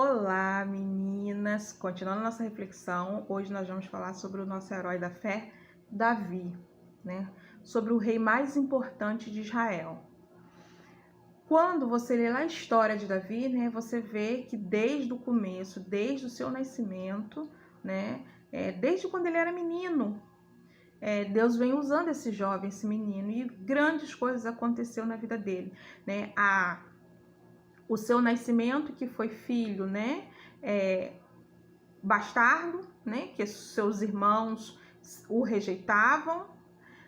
Olá, meninas! Continuando nossa reflexão, hoje nós vamos falar sobre o nosso herói da fé, Davi, né? Sobre o rei mais importante de Israel. Quando você lê lá a história de Davi, né, você vê que desde o começo, desde o seu nascimento, né, desde quando ele era menino, Deus vem usando esse jovem, esse menino, e grandes coisas aconteceram na vida dele, né? O seu nascimento, que foi filho, né, bastardo, né, que seus irmãos o rejeitavam,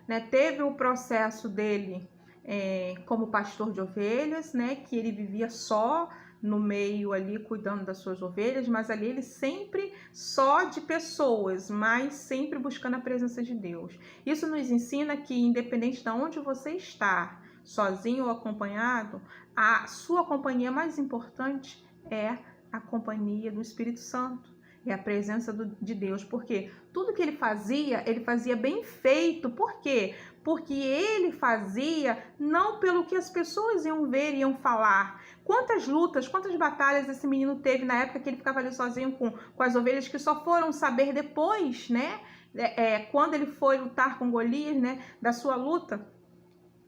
né, teve o processo dele como pastor de ovelhas, né, que ele vivia só no meio ali cuidando das suas ovelhas, mas ali ele sempre só de pessoas, mas sempre buscando a presença de Deus. Isso nos ensina que independente de onde você está, sozinho ou acompanhado, a sua companhia mais importante é a companhia do Espírito Santo, é a presença de Deus, porque tudo que ele fazia bem feito. Por quê? Porque ele fazia não pelo que as pessoas iam ver e iam falar. Quantas lutas, quantas batalhas esse menino teve na época que ele ficava ali sozinho com as ovelhas, que só foram saber depois, né? Quando ele foi lutar com Golias, né? Da sua luta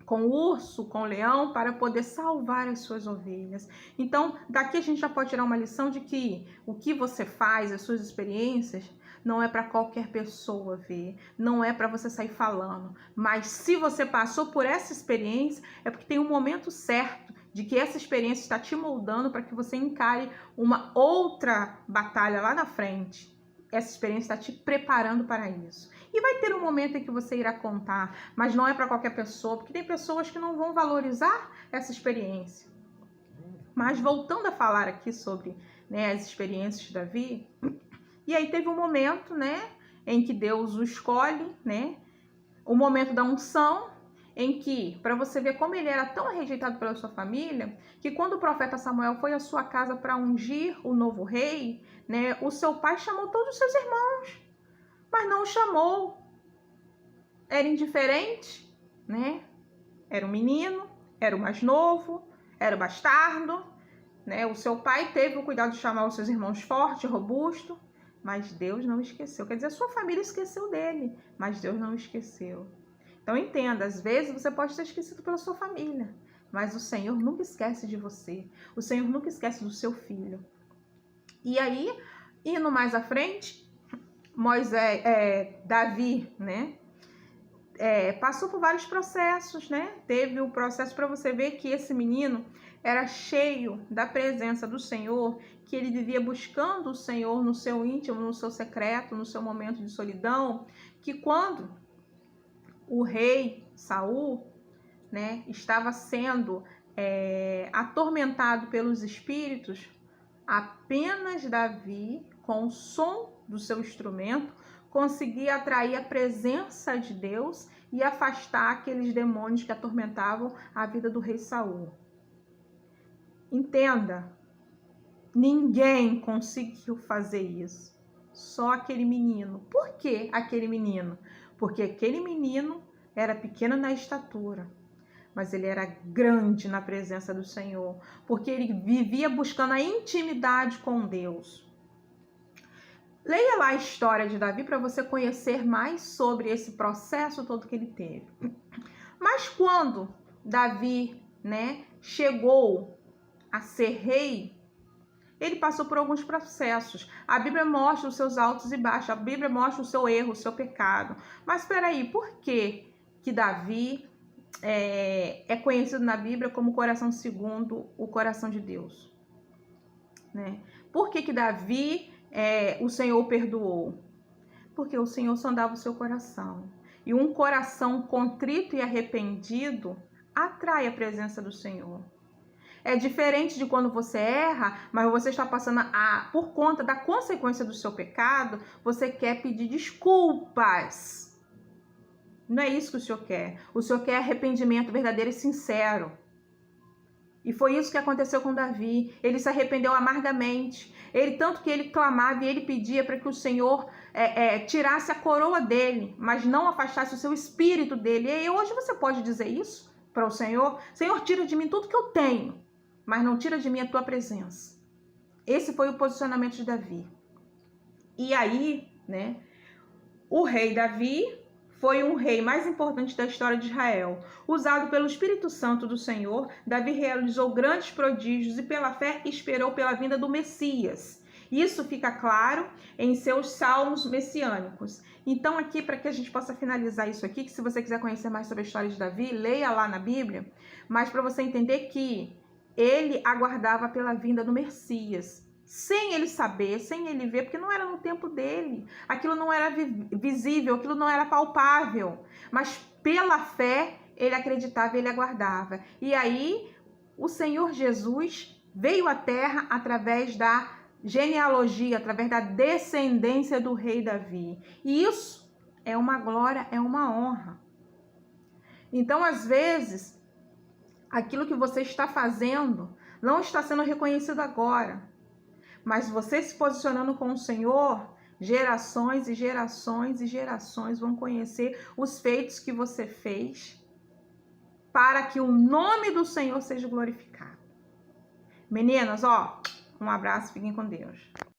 com o urso, com o leão, para poder salvar as suas ovelhas. Então, daqui a gente já pode tirar uma lição de que o que você faz, as suas experiências, não é para qualquer pessoa ver, não é para você sair falando, mas se você passou por essa experiência, é porque tem um momento certo de que essa experiência está te moldando para que você encare uma outra batalha lá na frente. Essa experiência está te preparando para isso. E vai ter um momento em que você irá contar, mas não é para qualquer pessoa, porque tem pessoas que não vão valorizar essa experiência. Mas voltando a falar aqui sobre, né, as experiências de Davi, e aí teve um momento, né, em que Deus o escolhe, né, o momento da unção, em que, para você ver como ele era tão rejeitado pela sua família, que quando o profeta Samuel foi à sua casa para ungir o novo rei, né, o seu pai chamou todos os seus irmãos, mas não o chamou. Era indiferente, né? Era um menino, era o mais novo, era o bastardo, né? O seu pai teve o cuidado de chamar os seus irmãos fortes, robustos, mas Deus não esqueceu. Quer dizer, a sua família esqueceu dele, mas Deus não esqueceu. Então entenda, às vezes você pode ser esquecido pela sua família, mas o Senhor nunca esquece de você. O Senhor nunca esquece do seu filho. E aí, indo mais à frente, Davi, né? Passou por vários processos, né? Teve o processo para você ver que esse menino era cheio da presença do Senhor, que ele vivia buscando o Senhor no seu íntimo, no seu secreto, no seu momento de solidão, que quando o rei Saul, né, estava sendo atormentado pelos espíritos, apenas Davi, com o som do seu instrumento, conseguia atrair a presença de Deus e afastar aqueles demônios que atormentavam a vida do rei Saul. Entenda, ninguém conseguiu fazer isso, só aquele menino. Por que aquele menino? Porque aquele menino era pequeno na estatura, mas ele era grande na presença do Senhor, porque ele vivia buscando a intimidade com Deus. Leia lá a história de Davi para você conhecer mais sobre esse processo todo que ele teve. Mas quando Davi, né, chegou a ser rei, ele passou por alguns processos. A Bíblia mostra os seus altos e baixos, a Bíblia mostra o seu erro, o seu pecado. Mas espera aí, por que Davi é conhecido na Bíblia como coração segundo o coração de Deus, né? Por que Davi o Senhor o perdoou? Porque o Senhor sondava o seu coração. E um coração contrito e arrependido atrai a presença do Senhor. É diferente de quando você erra, mas você está passando por conta da consequência do seu pecado, você quer pedir desculpas. Não é isso que o Senhor quer. O Senhor quer arrependimento verdadeiro e sincero. E foi isso que aconteceu com Davi. Ele se arrependeu amargamente. Tanto que ele clamava e ele pedia para que o Senhor tirasse a coroa dele, mas não afastasse o seu espírito dele. E hoje você pode dizer isso para o Senhor? Senhor, tira de mim tudo que eu tenho, mas não tira de mim a tua presença. Esse foi o posicionamento de Davi. E aí, né, o rei Davi foi um rei mais importante da história de Israel. Usado pelo Espírito Santo do Senhor, Davi realizou grandes prodígios e pela fé esperou pela vinda do Messias. Isso fica claro em seus salmos messiânicos. Então aqui, para que a gente possa finalizar isso aqui, que se você quiser conhecer mais sobre a história de Davi, leia lá na Bíblia, mas para você entender que ele aguardava pela vinda do Messias, sem ele saber, sem ele ver, porque não era no tempo dele, aquilo não era visível, aquilo não era palpável, mas pela fé ele acreditava e ele aguardava. E aí o Senhor Jesus veio à terra através da genealogia, através da descendência do rei Davi. E isso é uma glória, é uma honra. Então, às vezes, aquilo que você está fazendo não está sendo reconhecido agora, mas você se posicionando com o Senhor, gerações e gerações e gerações vão conhecer os feitos que você fez para que o nome do Senhor seja glorificado. Meninas, ó, um abraço, fiquem com Deus.